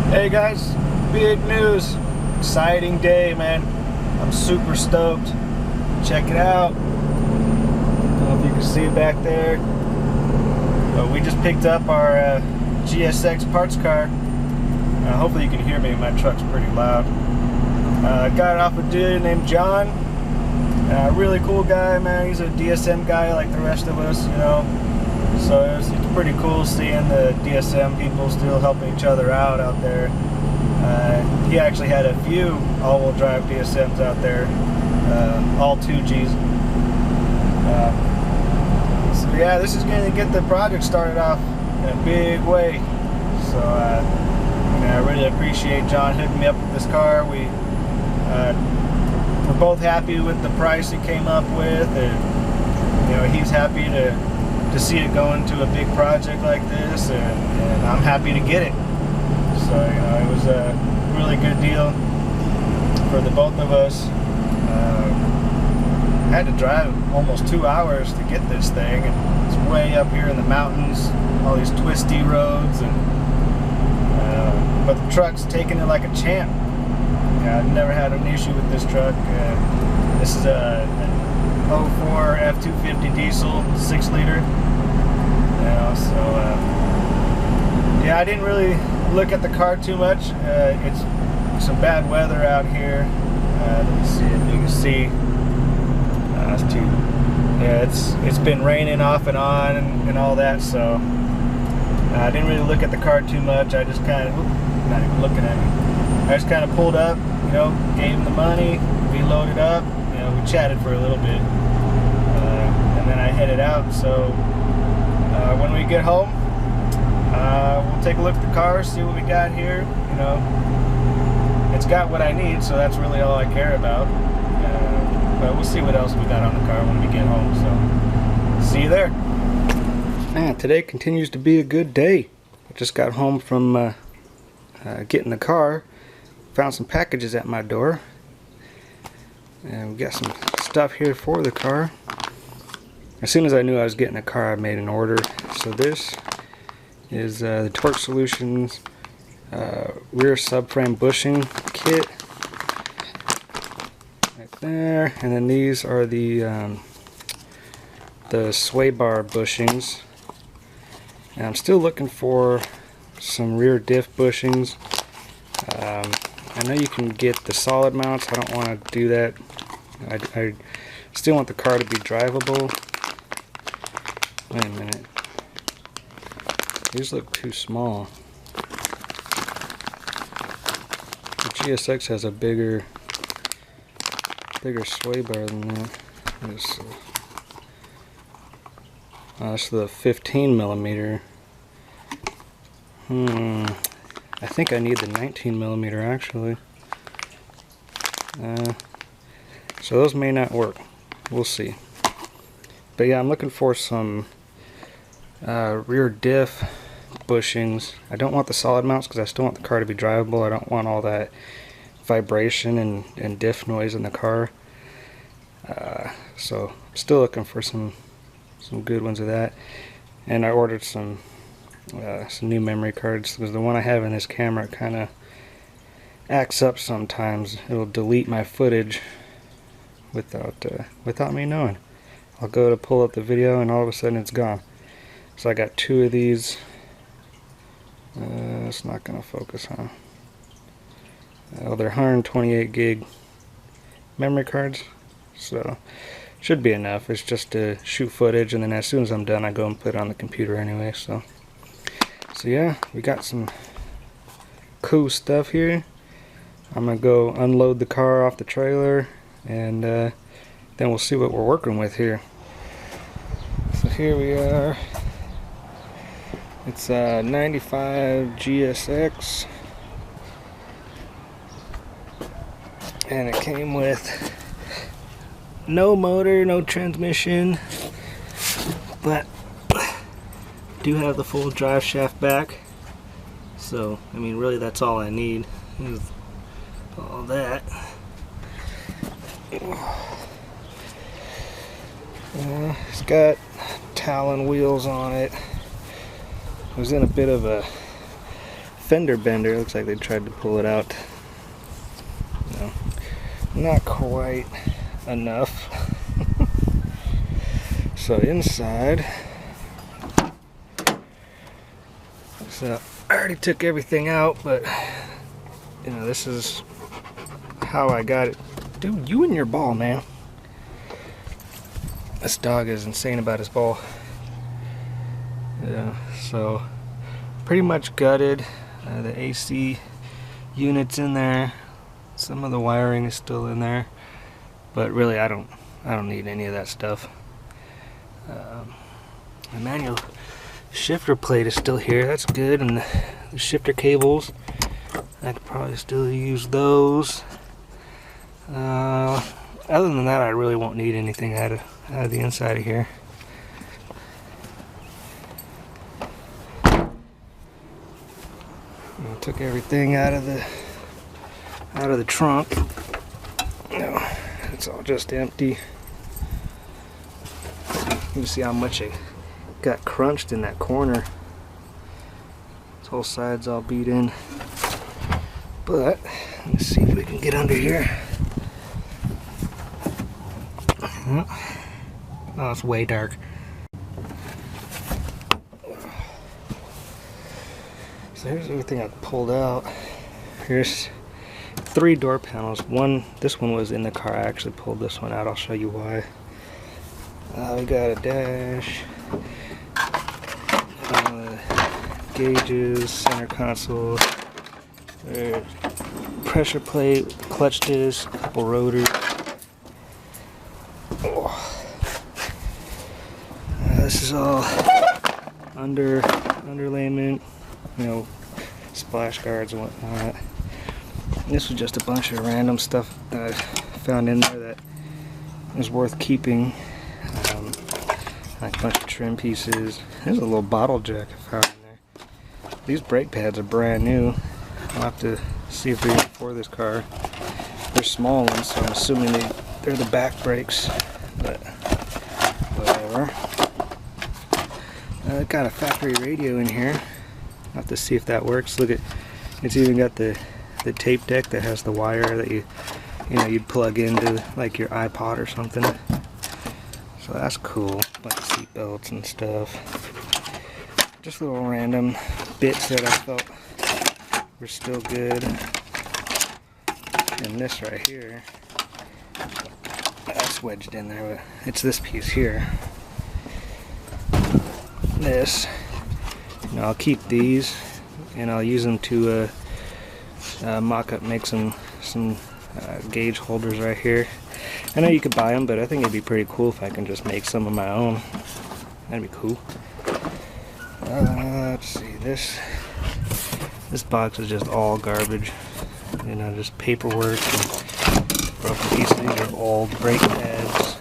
Hey guys, big news, exciting day, man. I'm super stoked. Check it out. I don't know if you can see it back there. But we just picked up our GSX parts car. Hopefully you can hear me, my truck's pretty loud. Got it off a dude named John. Really cool guy, man. He's a DSM guy like the rest of us, you know. So it's pretty cool seeing the DSM people still helping each other out there. He actually had a few all-wheel drive DSMs out there, all 2Gs. So yeah, this is going to get the project started off in a big way. So I really appreciate John hooking me up with this car. We're both happy with the price he came up with, and you know, he's happy to see it go into a big project like this, and I'm happy to get it. So you know, it was a really good deal for the both of us. I had to drive almost 2 hours to get this thing, and it's way up here in the mountains, all these twisty roads, and but the truck's taking it like a champ. Yeah, I've never had an issue with this truck. This is a 04 F250 diesel, 6 liter. You know, so yeah, I didn't really look at the car too much. It's some bad weather out here. Let me see if you can see. Yeah, it's been raining off and on and all that, so I didn't really look at the car too much. I just kind of, not even looking at it. I just kind of pulled up, you know, gave him the money, we loaded up, you know, we chatted for a little bit, and then I headed out. So when we get home, we'll take a look at the car, see what we got here. You know, it's got what I need, so that's really all I care about. But we'll see what else we got on the car when we get home. So see you there. Man, today continues to be a good day. I just got home from getting the car. Found some packages at my door, and we got some stuff here for the car. As soon as I knew I was getting a car, I made an order. So this is the Torque Solutions rear subframe bushing kit right there, and then these are the sway bar bushings. And I'm still looking for some rear diff bushings. I know you can get the solid mounts. I don't want to do that. I still want the car to be drivable. Wait a minute. These look too small. The GSX has a bigger sway bar than that. That's the 15 millimeter. I think I need the 19 millimeter actually. So those may not work. We'll see. But yeah, I'm looking for some rear diff bushings. I don't want the solid mounts because I still want the car to be drivable. I don't want all that vibration and diff noise in the car. So I'm still looking for some good ones of that. And I ordered some new memory cards because the one I have in this camera kind of acts up sometimes. It'll delete my footage without me knowing. I'll go to pull up the video and all of a sudden it's gone. So I got 2 of these. It's not gonna focus, huh? They're 128 gig memory cards, so should be enough. It's just to shoot footage, and then as soon as I'm done I go and put it on the computer anyway. So yeah, we got some cool stuff here. I'm gonna go unload the car off the trailer, and then we'll see what we're working with here. So here we are. It's a 95 GSX, and it came with no motor, no transmission, but do have the full drive shaft back. So I mean, really that's all I need is all that. It's got Talon wheels on it. It was in a bit of a fender bender. Looks like they tried to pull it out. No, not quite enough. So inside, so I already took everything out, but you know, this is how I got it. Dude, you and your ball, man. This dog is insane about his ball. Yeah, so pretty much gutted. The AC unit's in there. Some of the wiring is still in there, but really I don't need any of that stuff. The manual shifter plate is still here. That's good, and the shifter cables, I could probably still use those. Other than that, I really won't need anything out of the inside of here. I took everything out of the trunk. No, it's all just empty. You can see how much it got crunched in that corner. This whole side's all beat in. But let's see if we can get under here. Oh, it's way dark. So here's everything I pulled out. Here's 3 door panels. This one was in the car. I actually pulled this one out. I'll show you why. We got a dash, gauges, center console, pressure plate, clutch disc, a couple rotors. This is all underlayment, you know, splash guards and whatnot. This was just a bunch of random stuff that I found in there that was worth keeping. Like a bunch of trim pieces. There's a little bottle jack I found in there. These brake pads are brand new. I'll have to see if they're for this car. They're small ones, so I'm assuming they're the back brakes, but whatever. Got a factory radio in here. I'll have to see if that works. Look at, it's even got the tape deck that has the wire that you'd plug into like your iPod or something. So that's cool. Like seat belts and stuff. Just little random bits that I felt were still good. And this right here, that's wedged in there, but it's this piece here. This, you know, I'll keep these and I'll use them to mock up, make some gauge holders right here. I know you could buy them, but I think it'd be pretty cool if I can just make some of my own. That'd be cool. Let's see, this box is just all garbage. You know, just paperwork and broken pieces. These are old brake pads.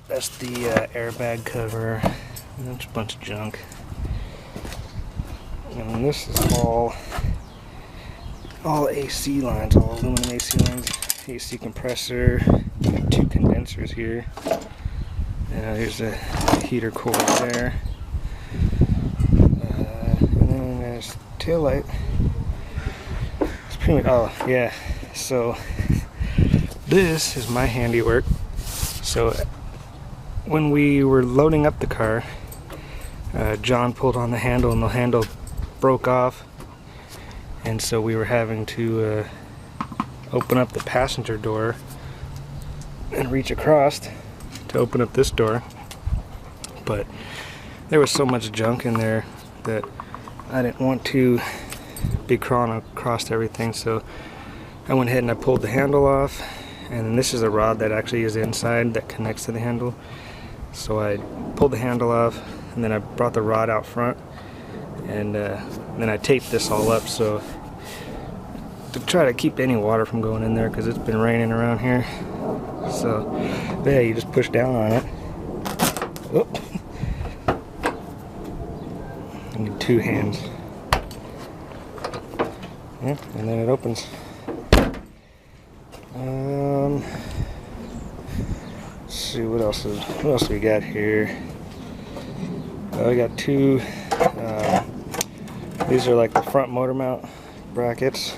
That's the airbag cover. That's a bunch of junk. And this is all AC lines, all aluminum AC lines, AC compressor, 2 condensers here. Here's a heater core there. And then there's tail light. It's pretty much, oh yeah, so this is my handiwork. So when we were loading up the car, John pulled on the handle and the handle broke off. And so we were having to open up the passenger door and reach across to open up this door. But there was so much junk in there that I didn't want to be crawling across everything, so I went ahead and I pulled the handle off. And then this is a rod that actually is inside that connects to the handle. So I pulled the handle off, and then I brought the rod out front, and then I taped this all up so to try to keep any water from going in there, because it's been raining around here. So yeah, you just push down on it. Oh. I need 2 hands. Yeah, and then it opens. Let's see what else do we got here. We got two. These are like the front motor mount brackets,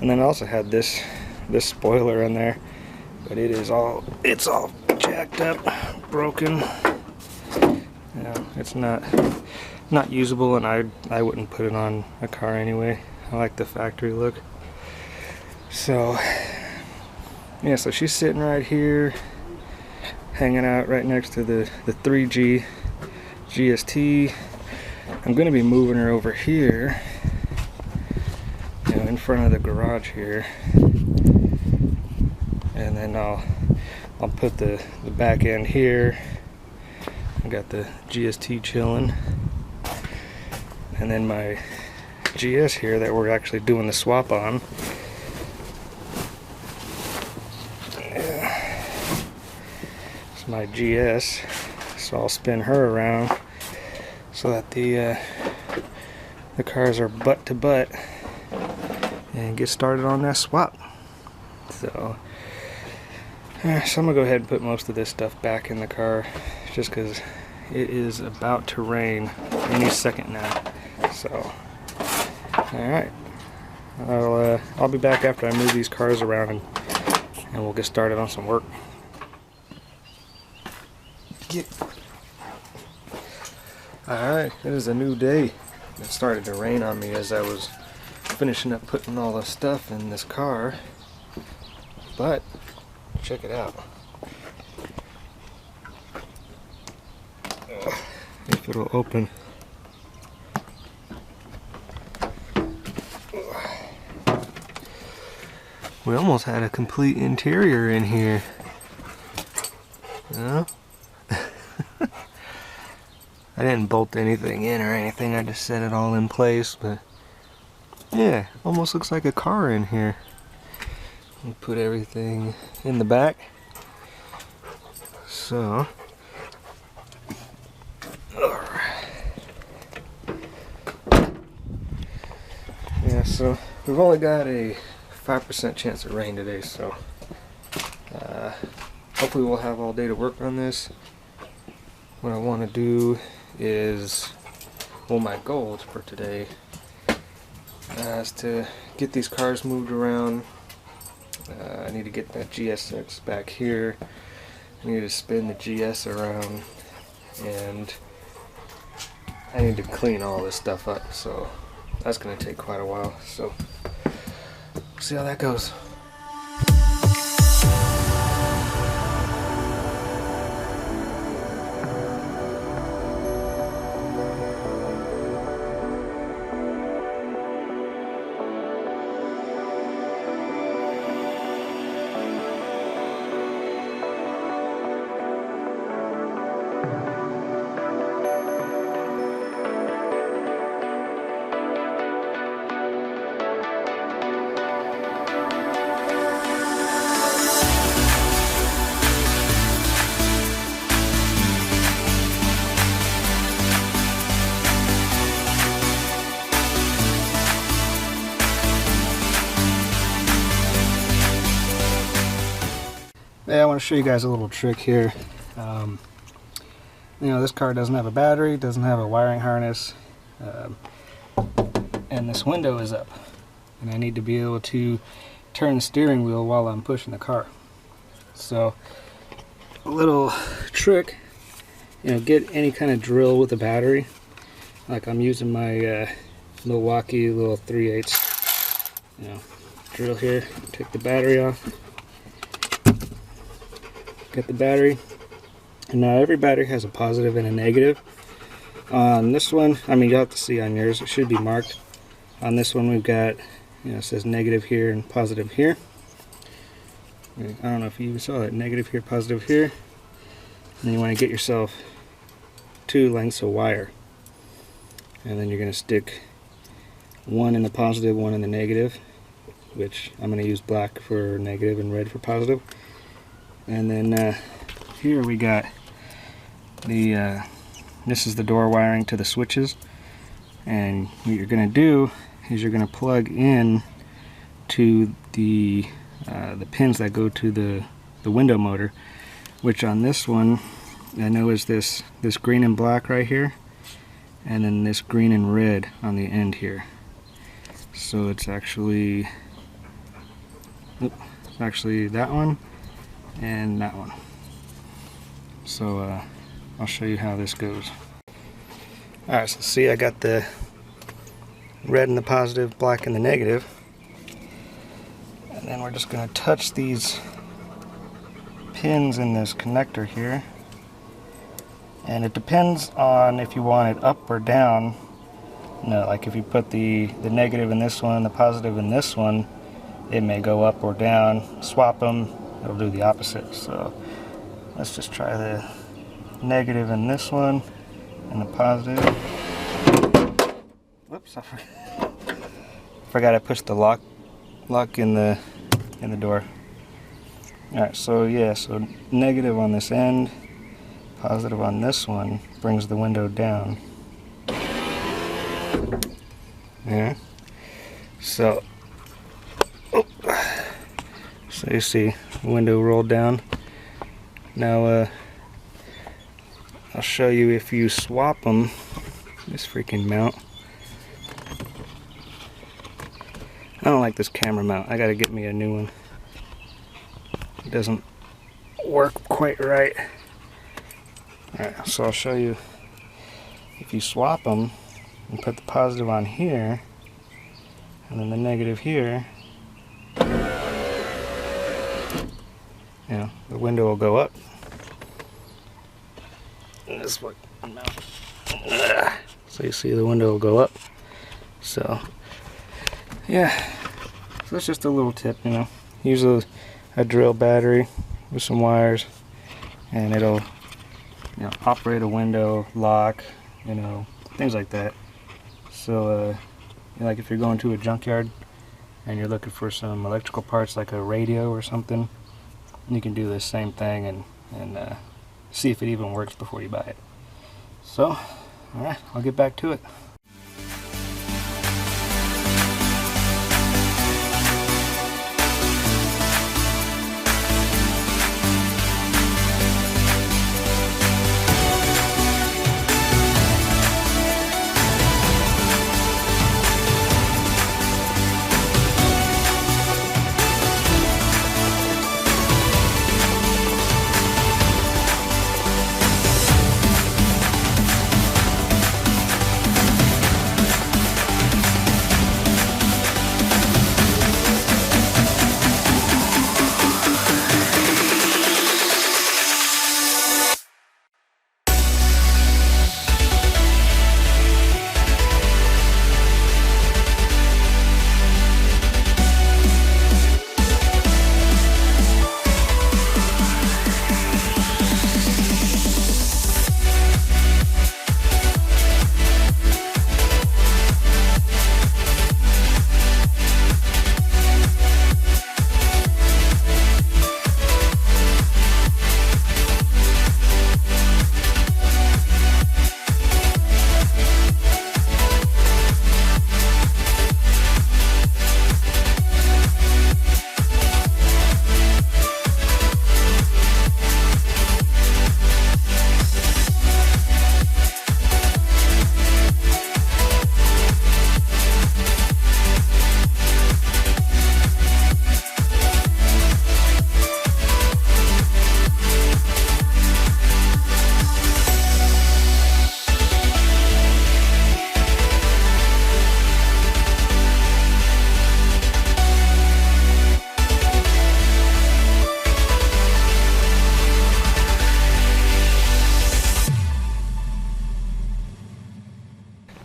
and then I also had this spoiler in there, but it's all jacked up, broken. Yeah, it's not usable, and I wouldn't put it on a car anyway. I like the factory look. So yeah, so she's sitting right here, hanging out right next to the 3G GST. I'm going to be moving her over here, you know, in front of the garage here, and then I'll put the back end here. I got the GST chilling, and then my GS here that we're actually doing the swap on. It's my GS, so I'll spin her around so that the cars are butt to butt and get started on that swap. So I'm gonna go ahead and put most of this stuff back in the car, just because it is about to rain any second now. So alright, I'll be back after I move these cars around, and we'll get started on some work. Alright, it is a new day. It started to rain on me as I was finishing up putting all the stuff in this car, but check it out. If it'll open. We almost had a complete interior in here. Yeah. I didn't bolt anything in or anything, I just set it all in place, but yeah, almost looks like a car in here. We'll put everything in the back. So yeah, so we've only got a 5% chance of rain today, so hopefully we'll have all day to work on this. What I want to do is, well, my goals for today is to get these cars moved around. I need to get that GSX back here. I need to spin the GS around, and I need to clean all this stuff up, so that's going to take quite a while. So we'll see how that goes. Yeah, I want to show you guys a little trick here. You know, this car doesn't have a battery, doesn't have a wiring harness, and this window is up, and I need to be able to turn the steering wheel while I'm pushing the car. So a little trick, you know, get any kind of drill with a battery. Like I'm using my Milwaukee little 3/8, you know, drill here. Take the battery off. Get the battery, and now every battery has a positive and a negative. On this one, I mean, you'll have to see on yours, it should be marked. On this one we've got, you know, it says negative here and positive here. I don't know if you even saw that, negative here, positive here. And you want to get yourself 2 lengths of wire, and then you're going to stick one in the positive, one in the negative, which I'm going to use black for negative and red for positive. And then here we got the this is the door wiring to the switches, and what you're going to do is you're going to plug in to the pins that go to the window motor, which on this one I know is this green and black right here, and then this green and red on the end here. So it's actually that one and that one. So I'll show you how this goes. Alright, so see, I got the red in the positive, black in the negative, and then we're just going to touch these pins in this connector here, and it depends on if you want it up or down. No, like if you put the negative in this one, the positive in this one, it may go up or down. Swap them, it'll do the opposite. So let's just try the negative in this one and the positive. Whoops, I forgot I pushed the lock in the door. Alright, so yeah, so negative on this end, positive on this one brings the window down. Yeah. So you see the window rolled down. Now I'll show you if you swap them. This freaking mount. I don't like this camera mount. I gotta get me a new one. It doesn't work quite right. Alright, so I'll show you. If you swap them and put the positive on here and then the negative here, you know, the window will go up. And this one, so you see the window will go up. So yeah, so that's just a little tip, you know. Use a drill battery with some wires, and it'll, you know, operate a window, lock, you know, things like that. So, you know, like if you're going to a junkyard and you're looking for some electrical parts like a radio or something, you can do the same thing and see if it even works before you buy it. So, alright, I'll get back to it.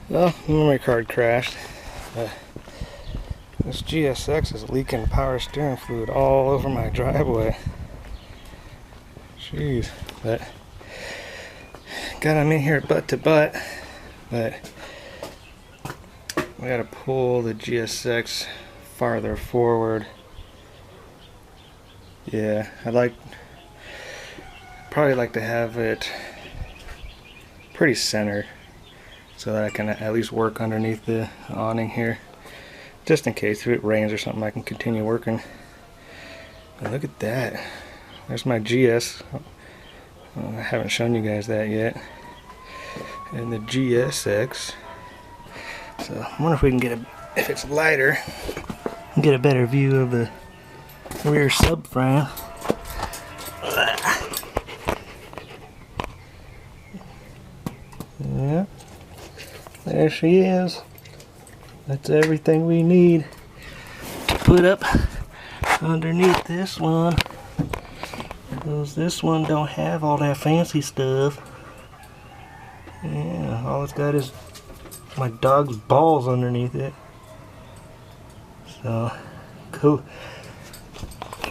Well, memory card crashed. This GSX is leaking power steering fluid all over my driveway. Jeez, but got them in here butt to butt, but we gotta pull the GSX farther forward. Yeah, probably like to have it pretty centered, so that I can at least work underneath the awning here, just in case if it rains or something I can continue working. But look at that, there's my GS I haven't shown you guys that yet. And the GSX. So I wonder if we can get if it's lighter, get a better view of the rear subframe. Yeah, there she is. That's everything we need to put up underneath this one, because this one don't have all that fancy stuff. Yeah, all it's got is my dog's balls underneath it. So cool.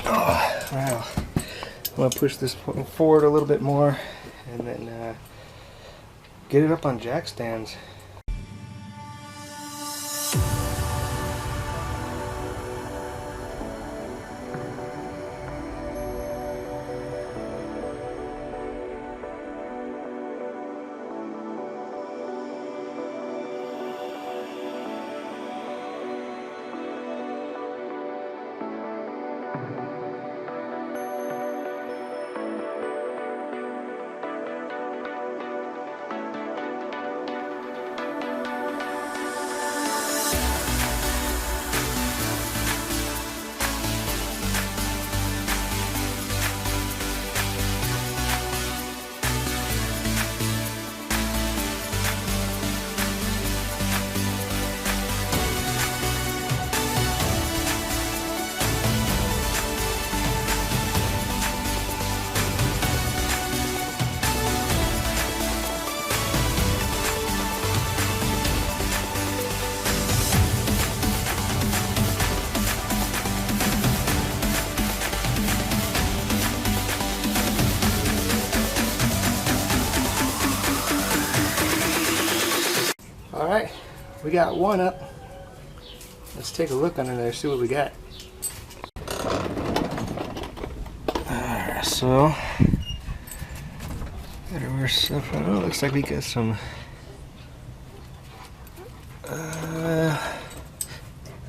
Oh, wow. I'm gonna push this forward a little bit more and then get it up on jack stands. Alright, we got one up. Let's take a look under there, see what we got. Alright, so where's stuff? Oh, looks like we got some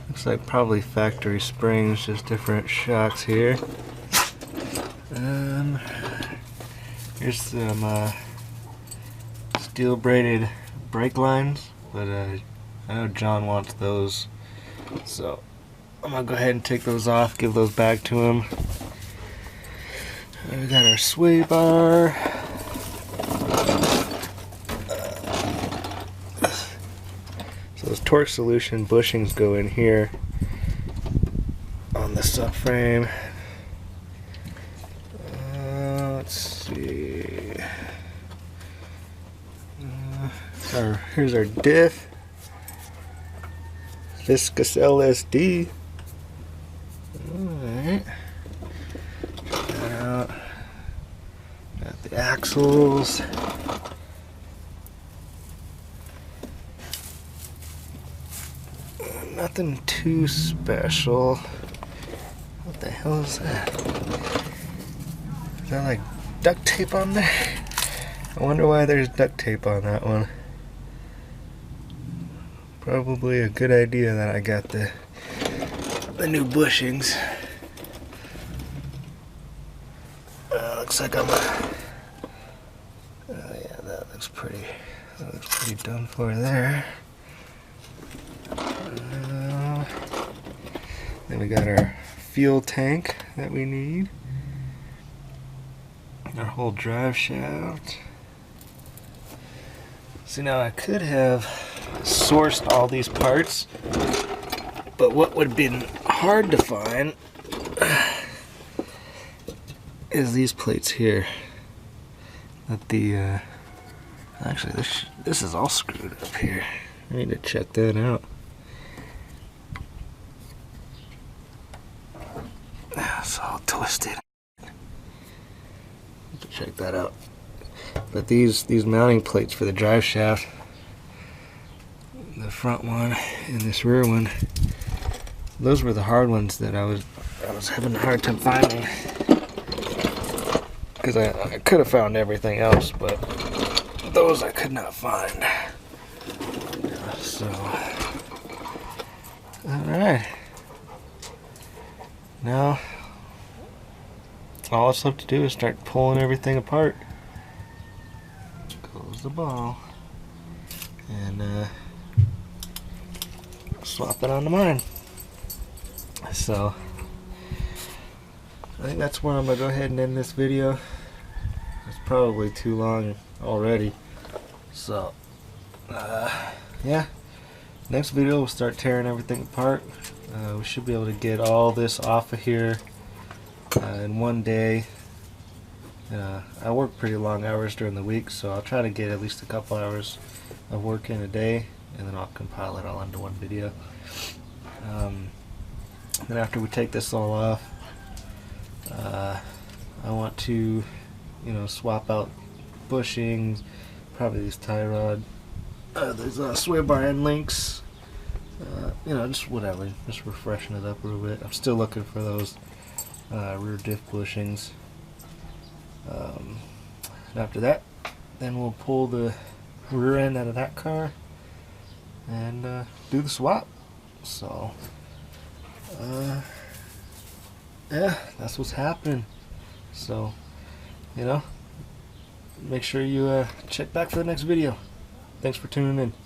looks like probably factory springs, just different shocks here. Here's some steel braided brake lines, but I know John wants those, so I'm gonna go ahead and take those off, give those back to him. We got our sway bar. So those torque solution bushings go in here on the subframe. Let's see. Here's our diff. Viscous LSD. Alright. Check that out. Got the axles. Nothing too special. What the hell is that? Is that like duct tape on there? I wonder why there's duct tape on that one. Probably a good idea that I got the new bushings. Looks like I'm. Yeah, that looks pretty done for there. Then we got our fuel tank that we need. Our whole drive shaft. See, now I could have sourced all these parts, but what would have been hard to find is these plates here. That the actually this is all screwed up here. I need to check that out. It's all twisted. Check that out. But these mounting plates for the drive shaft, the front one and this rear one, those were the hard ones that I was having a hard time finding, because I could have found everything else, but those I could not find. So alright, now all it's left to do is start pulling everything apart. the ball and swap it onto mine. So I think that's where I'm gonna go ahead and end this video. It's probably too long already. So yeah, next video we'll start tearing everything apart. We should be able to get all this off of here in one day. I work pretty long hours during the week, so I'll try to get at least a couple hours of work in a day, and then I'll compile it all into one video. Then after we take this all off, I want to, swap out bushings, probably these tie rod, there's sway bar end links, just whatever, just refreshing it up a little bit. I'm still looking for those rear diff bushings. And after that, then we'll pull the rear end out of that car and do the swap. So yeah, that's what's happening. So make sure you check back for the next video. Thanks for tuning in.